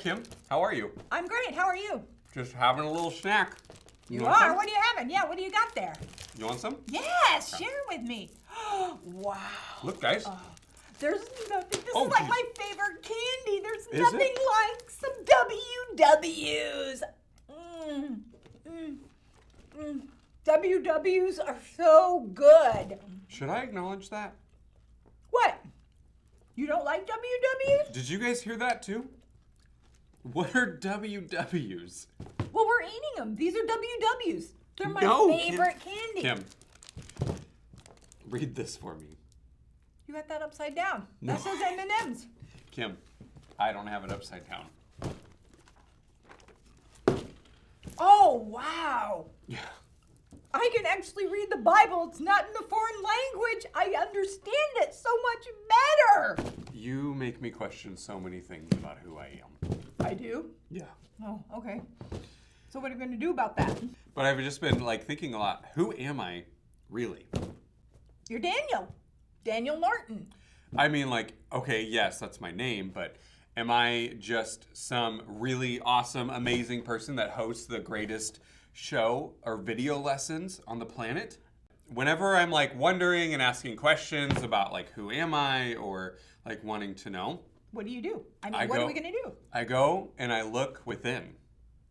Kim. How are you? I'm great. How are you? Just having a little snack. You want are? some? What are you having? Yeah, what do you got there? You want some? Yes, share it with me. Wow. Look, guys. There's nothing. This Oh, is like geez. my favorite candy. There's Is nothing it? like some WWs. WWs are so good. Should I acknowledge that? What? You don't like WWs? Did you guys hear that too? What are WWs? Well, we're eating them. These are WWs. They're my No, favorite candy. Kim, read this for me. You got that upside down. No. That says M&M's. Kim, I don't have it upside down. Oh, wow. Yeah. I can actually read the Bible. It's not in a foreign language. I understand it so much better. You make me question so many things about who I am. I do? Yeah. Oh, okay. So what are you going to do about that? But I've just been like thinking a lot. Who am I really? You're Daniel. Daniel Martin. I mean, like, okay, yes, that's my name, but am I just some really awesome, amazing person that hosts the greatest show or video lessons on the planet? Whenever I'm like wondering and asking questions about like who am I or like wanting to know, What do you do? I mean, I what go- are we going to do? I go and I look within.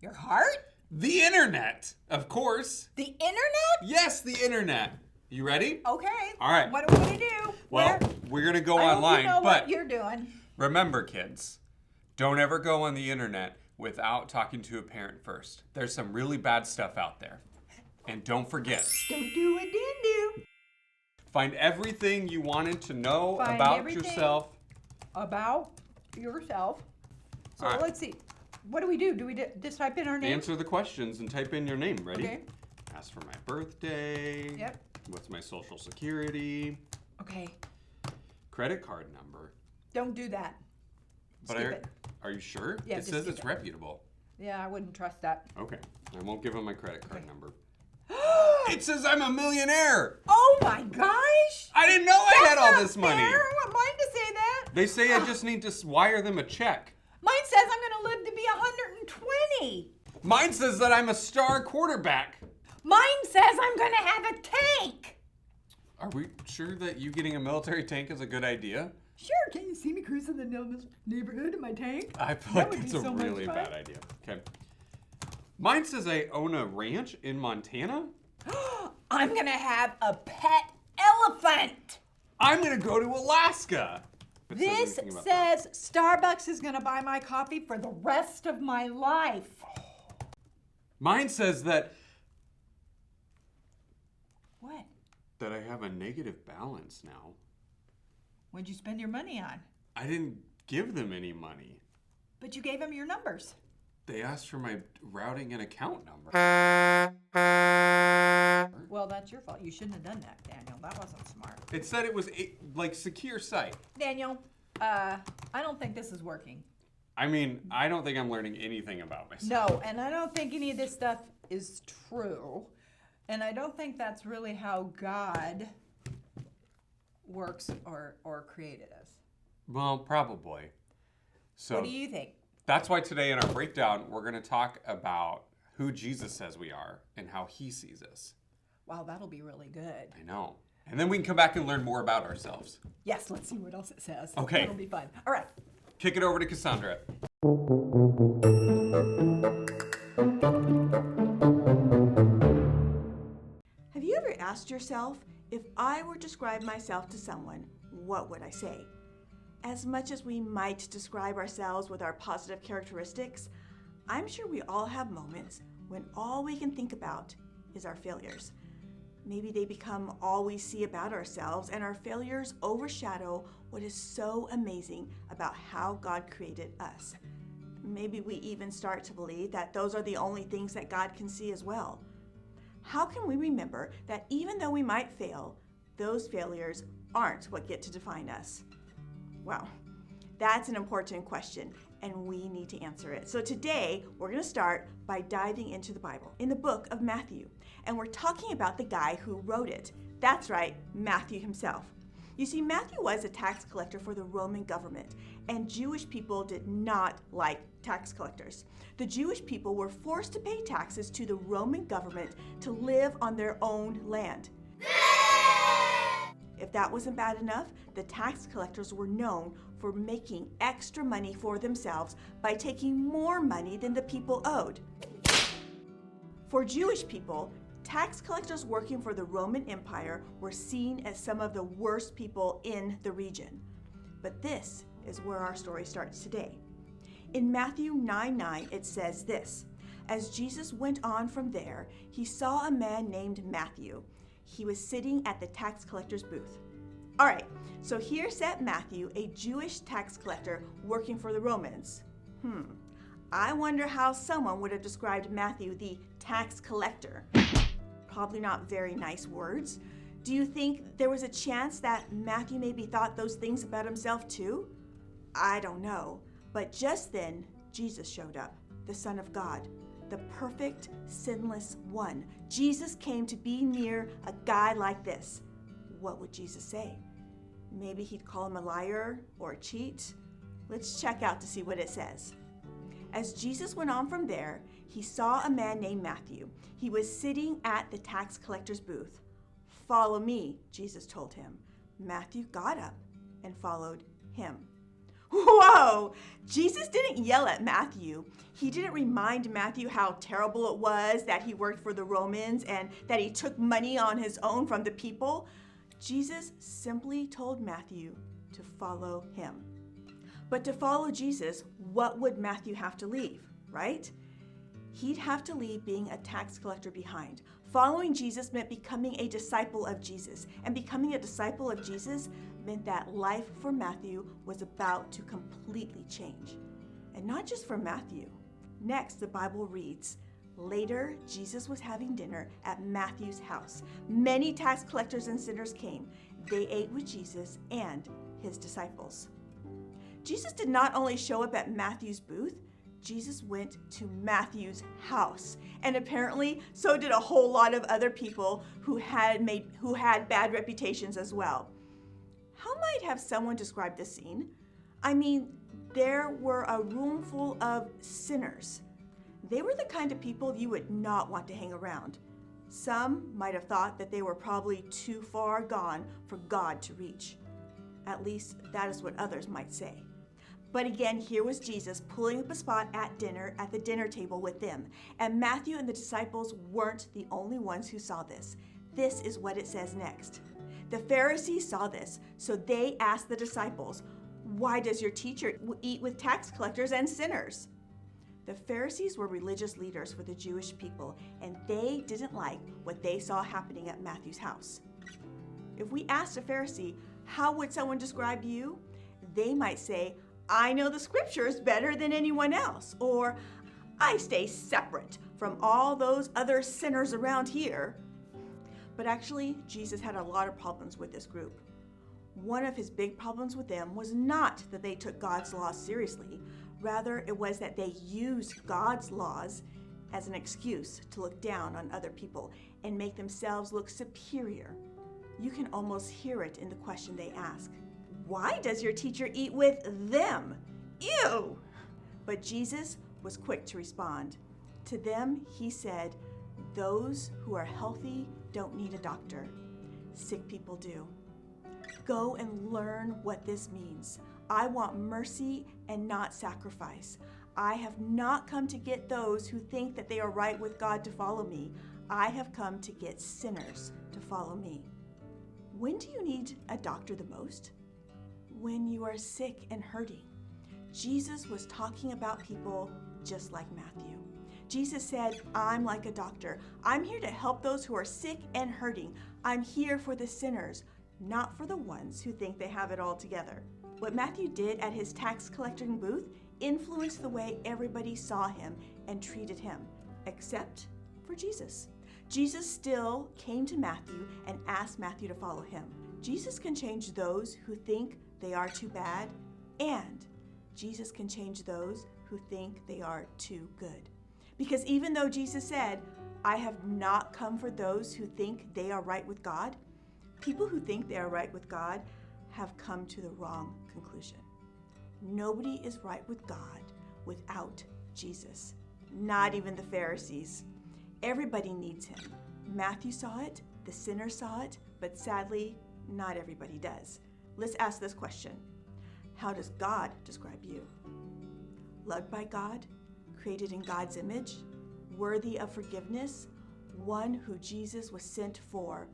Your heart? The internet, of course. The internet? Yes, the internet. You ready? Okay. All right. What are we going to do? Well, we're going to go I online, hope you know but what you're doing. remember, kids, don't ever go on the internet without talking to a parent first. There's some really bad stuff out there. And don't forget, Don't do what Dan do. find everything you wanted to know Find about everything. yourself. About yourself. So All right. let's see. What do we do? Do we just type in our name? Answer the questions and type in your name. Ready? Okay. Ask for my birthday. Yep. What's my social security? Okay. Credit card number. Don't do that. But Skip it. Are you sure? Yeah, it just says skip it's it. reputable. Yeah, I wouldn't trust that. Okay. I won't give him my credit card Okay. number. It says I'm a millionaire. Oh my gosh! I didn't know I had all That's this not money. fair. I want mine to say that. They say I just need to wire them a check. Mine says I'm going to live to be 120. Mine says that I'm a star quarterback. Mine says I'm going to have a tank. Are we sure that you getting a military tank is a good idea? Sure, can you see me cruising the neighborhood in my tank? I feel That like would it's be a so much really fun. bad idea. Okay. Mine says I own a ranch in Montana. I'm going to have a pet elephant. I'm gonna go to Alaska. It says This anything about that. says Starbucks is going to buy my coffee for the rest of my life. Mine says that What? I have a negative balance now. What'd you spend your money on? I didn't give them any money. But you gave them your numbers. They asked for my routing and account number. Well, that's your fault. You shouldn't have done that, Daniel. That wasn't smart. It said it was like secure site. Daniel, I don't think this is working. I mean, I don't think I'm learning anything about myself. No, and I don't think any of this stuff is true. And I don't think that's really how God works or created us. Well, probably. So What do you think? that's why today in our breakdown, we're going to talk about who Jesus says we are and how he sees us. Wow, that'll be really good. I know. And then we can come back and learn more about ourselves. Yes, let's see what else it says. Okay. It'll be fun. All right. Kick it over to Cassandra. Have you ever asked yourself, if I were to describe myself to someone, what would I say? As much as we might describe ourselves with our positive characteristics, I'm sure we all have moments when all we can think about is our failures. Maybe they become all we see about ourselves, and our failures overshadow what is so amazing about how God created us. Maybe we even start to believe that those are the only things that God can see as well. How can we remember that even though we might fail, those failures aren't what get to define us? Well, that's an important question, and we need to answer it. So today, we're going to start by diving into the Bible, in the book of Matthew. And we're talking about the guy who wrote it. That's right, Matthew himself. You see, Matthew was a tax collector for the Roman government, and Jewish people did not like tax collectors. The Jewish people were forced to pay taxes to the Roman government to live on their own land. If that wasn't bad enough, the tax collectors were known for making extra money for themselves by taking more money than the people owed. For Jewish people, tax collectors working for the Roman Empire were seen as some of the worst people in the region. But this is where our story starts today. In Matthew 9:9, it says this: As Jesus went on from there, he saw a man named Matthew. He was sitting at the tax collector's booth. All right, so here sat Matthew, a Jewish tax collector working for the Romans. I wonder how someone would have described Matthew, the tax collector. Probably not very nice words. Do you think there was a chance that Matthew maybe thought those things about himself too? I don't know. But just then, Jesus showed up, the Son of God, the perfect, sinless one. Jesus came to be near a guy like this. What would Jesus say? Maybe he'd call him a liar or a cheat. Let's check out to see what it says. As Jesus went on from there, he saw a man named Matthew. He was sitting at the tax collector's booth. Follow me, Jesus told him. Matthew got up and followed him. Whoa! Jesus didn't yell at Matthew. He didn't remind Matthew how terrible it was that he worked for the Romans and that he took money on his own from the people. Jesus simply told Matthew to follow him. But to follow Jesus, what would Matthew have to leave, right? He'd have to leave being a tax collector behind. Following Jesus meant becoming a disciple of Jesus. And becoming a disciple of Jesus meant that life for Matthew was about to completely change. And not just for Matthew. Next, the Bible reads, later, Jesus was having dinner at Matthew's house. Many tax collectors and sinners came. They ate with Jesus and his disciples. Jesus did not only show up at Matthew's booth, Jesus went to Matthew's house. And apparently, so did a whole lot of other people who had bad reputations as well. How might have someone described this scene? I mean, there were a room full of sinners. They were the kind of people you would not want to hang around. Some might have thought that they were probably too far gone for God to reach. At least that is what others might say. But again, here was Jesus pulling up a spot at the dinner table with them. And Matthew and the disciples weren't the only ones who saw this. This is what it says next. The Pharisees saw this, so they asked the disciples, "Why does your teacher eat with tax collectors and sinners?" The Pharisees were religious leaders for the Jewish people, and they didn't like what they saw happening at Matthew's house. If we asked a Pharisee, how would someone describe you? They might say, I know the scriptures better than anyone else, or I stay separate from all those other sinners around here. But actually, Jesus had a lot of problems with this group. One of his big problems with them was not that they took God's laws seriously. Rather, it was that they used God's laws as an excuse to look down on other people and make themselves look superior. You can almost hear it in the question they ask. Why does your teacher eat with them? Ew! But Jesus was quick to respond. To them, he said, those who are healthy don't need a doctor. Sick people do. Go and learn what this means. I want mercy and not sacrifice. I have not come to get those who think that they are right with God to follow me. I have come to get sinners to follow me. When do you need a doctor the most? When you are sick and hurting. Jesus was talking about people just like Matthew. Jesus said, I'm like a doctor. I'm here to help those who are sick and hurting. I'm here for the sinners, not for the ones who think they have it all together. What Matthew did at his tax collecting booth influenced the way everybody saw him and treated him, except for Jesus. Jesus still came to Matthew and asked Matthew to follow him. Jesus can change those who think they are too bad, and Jesus can change those who think they are too good. Because even though Jesus said, I have not come for those who think they are right with God, people who think they are right with God have come to the wrong conclusion. Nobody is right with God without Jesus, not even the Pharisees. Everybody needs him. Matthew saw it, the sinner saw it, but sadly, not everybody does. Let's ask this question. How does God describe you? Loved by God, created in God's image, worthy of forgiveness, one who Jesus was sent for.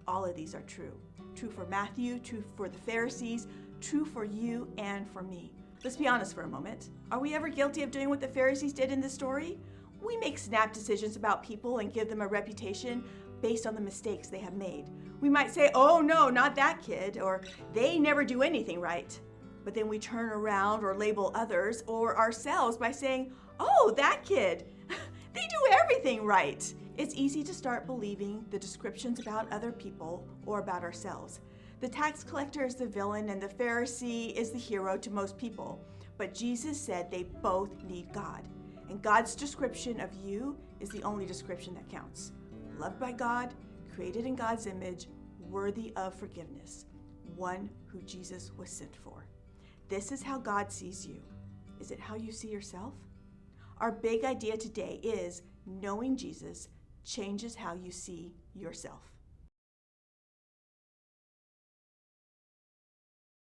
All of these are true. True for Matthew, true for the Pharisees, true for you and for me. Let's be honest for a moment. Are we ever guilty of doing what the Pharisees did in this story? We make snap decisions about people and give them a reputation based on the mistakes they have made. We might say, oh no, not that kid, or they never do anything right. But then we turn around or label others or ourselves by saying, oh, that kid, they do everything right. It's easy to start believing the descriptions about other people or about ourselves. The tax collector is the villain and the Pharisee is the hero to most people. But Jesus said they both need God. And God's description of you is the only description that counts. Loved by God, created in God's image, worthy of forgiveness. One who Jesus was sent for. This is how God sees you. Is it how you see yourself? Our big idea today is knowing Jesus changes how you see yourself.